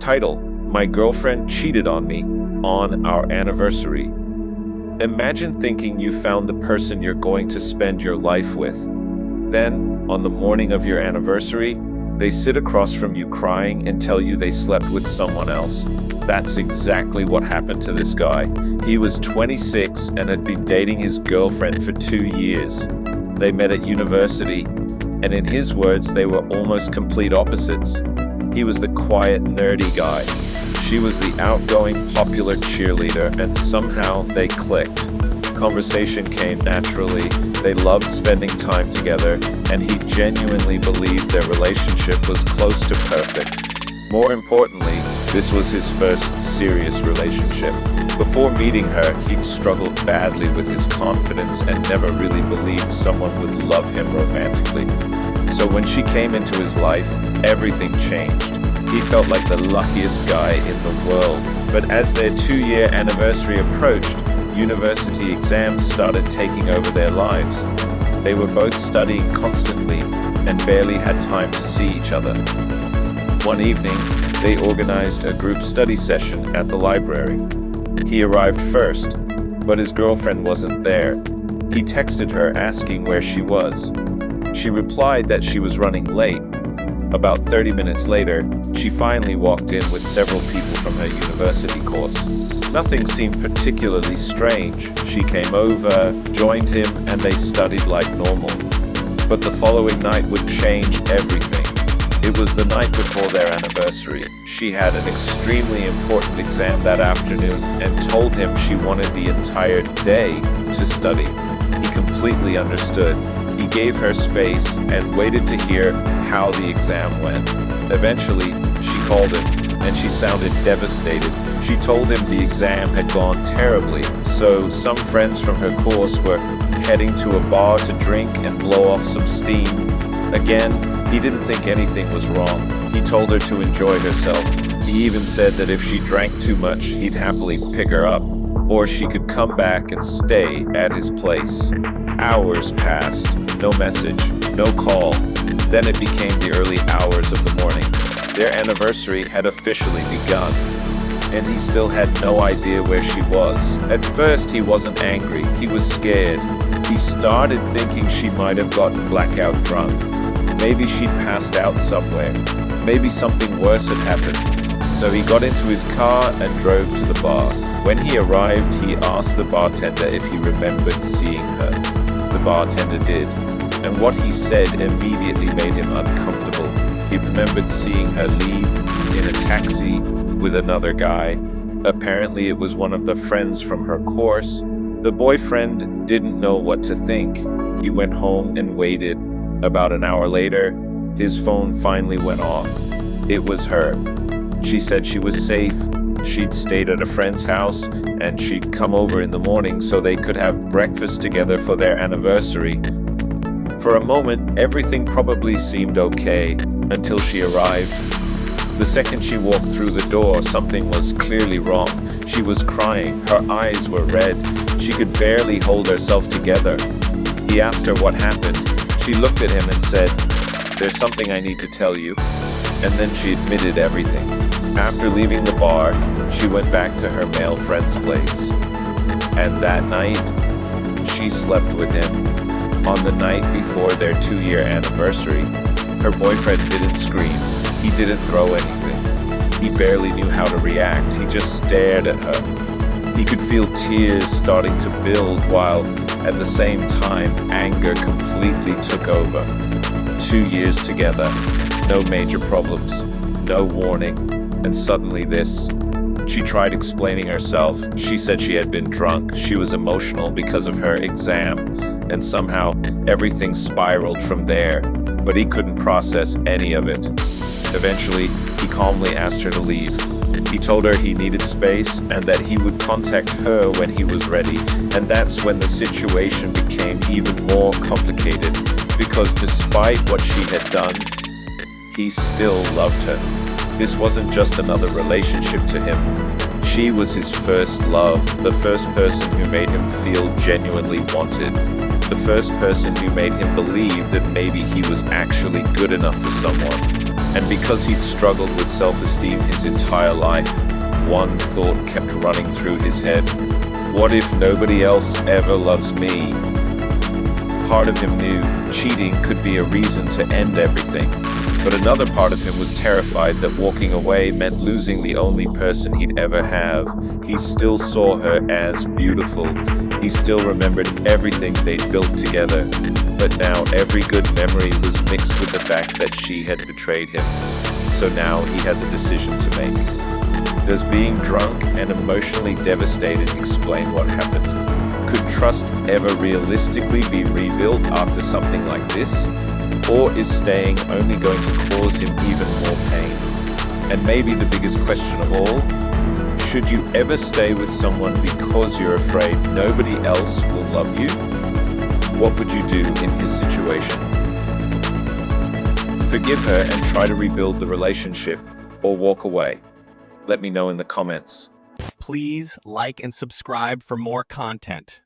Title: My girlfriend cheated on me on our anniversary. Imagine thinking you found the person you're going to spend your life with. Then, on the morning of your anniversary, they sit across from you crying and tell you they slept with someone else. That's exactly what happened to this guy. He was 26 and had been dating his girlfriend for 2 years. They met at university, and in his words, they were almost complete opposites. He was the quiet, nerdy guy. She was the outgoing, popular cheerleader, and somehow they clicked. Conversation came naturally, they loved spending time together, and he genuinely believed their relationship was close to perfect. More importantly, this was his first serious relationship. Before meeting her, he'd struggled badly with his confidence and never really believed someone would love him romantically. So when she came into his life, everything changed. He felt like the luckiest guy in the world. But as their 2-year anniversary approached, university exams started taking over their lives. They were both studying constantly and barely had time to see each other. One evening, they organized a group study session at the library. He arrived first, but his girlfriend wasn't there. He texted her asking where she was. She replied that she was running late. About 30 minutes later, she finally walked in with several people from her university course. Nothing seemed particularly strange. She came over, joined him, and they studied like normal. But the following night would change everything. It was the night before their anniversary. She had an extremely important exam that afternoon and told him she wanted the entire day to study. He completely understood. He gave her space and waited to hear how the exam went. Eventually, she called him, and she sounded devastated. She told him the exam had gone terribly, so some friends from her course were heading to a bar to drink and blow off some steam. Again, he didn't think anything was wrong. He told her to enjoy herself. He even said that if she drank too much, he'd happily pick her up, or she could come back and stay at his place. Hours passed, no message, no call. Then it became the early hours of the morning. Their anniversary had officially begun, and he still had no idea where she was. At first, he wasn't angry, he was scared. He started thinking she might have gotten blackout drunk. Maybe she'd passed out somewhere. Maybe something worse had happened. So he got into his car and drove to the bar. When he arrived, he asked the bartender if he remembered seeing her. The bartender did, and what he said immediately made him uncomfortable. He remembered seeing her leave in a taxi with another guy. Apparently it was one of the friends from her course. The boyfriend didn't know what to think. He went home and waited. About an hour later, his phone finally went off. It was her. She said she was safe. She'd stayed at a friend's house, and she'd come over in the morning so they could have breakfast together for their anniversary. For a moment, everything probably seemed okay, until she arrived. The second she walked through the door, something was clearly wrong. She was crying, her eyes were red, she could barely hold herself together. He asked her what happened. She looked at him and said, "There's something I need to tell you." And then she admitted everything. After leaving the bar, she went back to her male friend's place. And that night, she slept with him. On the night before their 2-year anniversary, her boyfriend didn't scream. He didn't throw anything. He barely knew how to react. He just stared at her. He could feel tears starting to build while, at the same time, anger completely took over. 2 years together, no major problems, no warning, and suddenly this. She tried explaining herself. She said she had been drunk. She was emotional because of her exam, and somehow everything spiraled from there, but he couldn't process any of it. Eventually, he calmly asked her to leave. He told her he needed space and that he would contact her when he was ready, and that's when the situation became even more complicated, because despite what she had done, he still loved her. This wasn't just another relationship to him. She was his first love, the first person who made him feel genuinely wanted, the first person who made him believe that maybe he was actually good enough for someone. And because he'd struggled with self-esteem his entire life, one thought kept running through his head. What if nobody else ever loves me? Part of him knew cheating could be a reason to end everything, but another part of him was terrified that walking away meant losing the only person he'd ever have. He still saw her as beautiful. He still remembered everything they'd built together. But now every good memory was mixed with the fact that she had betrayed him. So now he has a decision to make. Does being drunk and emotionally devastated explain what happened? Could trust ever realistically be rebuilt after something like this? Or is staying only going to cause him even more pain? And maybe the biggest question of all, should you ever stay with someone because you're afraid nobody else will love you? What would you do in his situation? Forgive her and try to rebuild the relationship, or walk away. Let me know in the comments. Please like and subscribe for more content.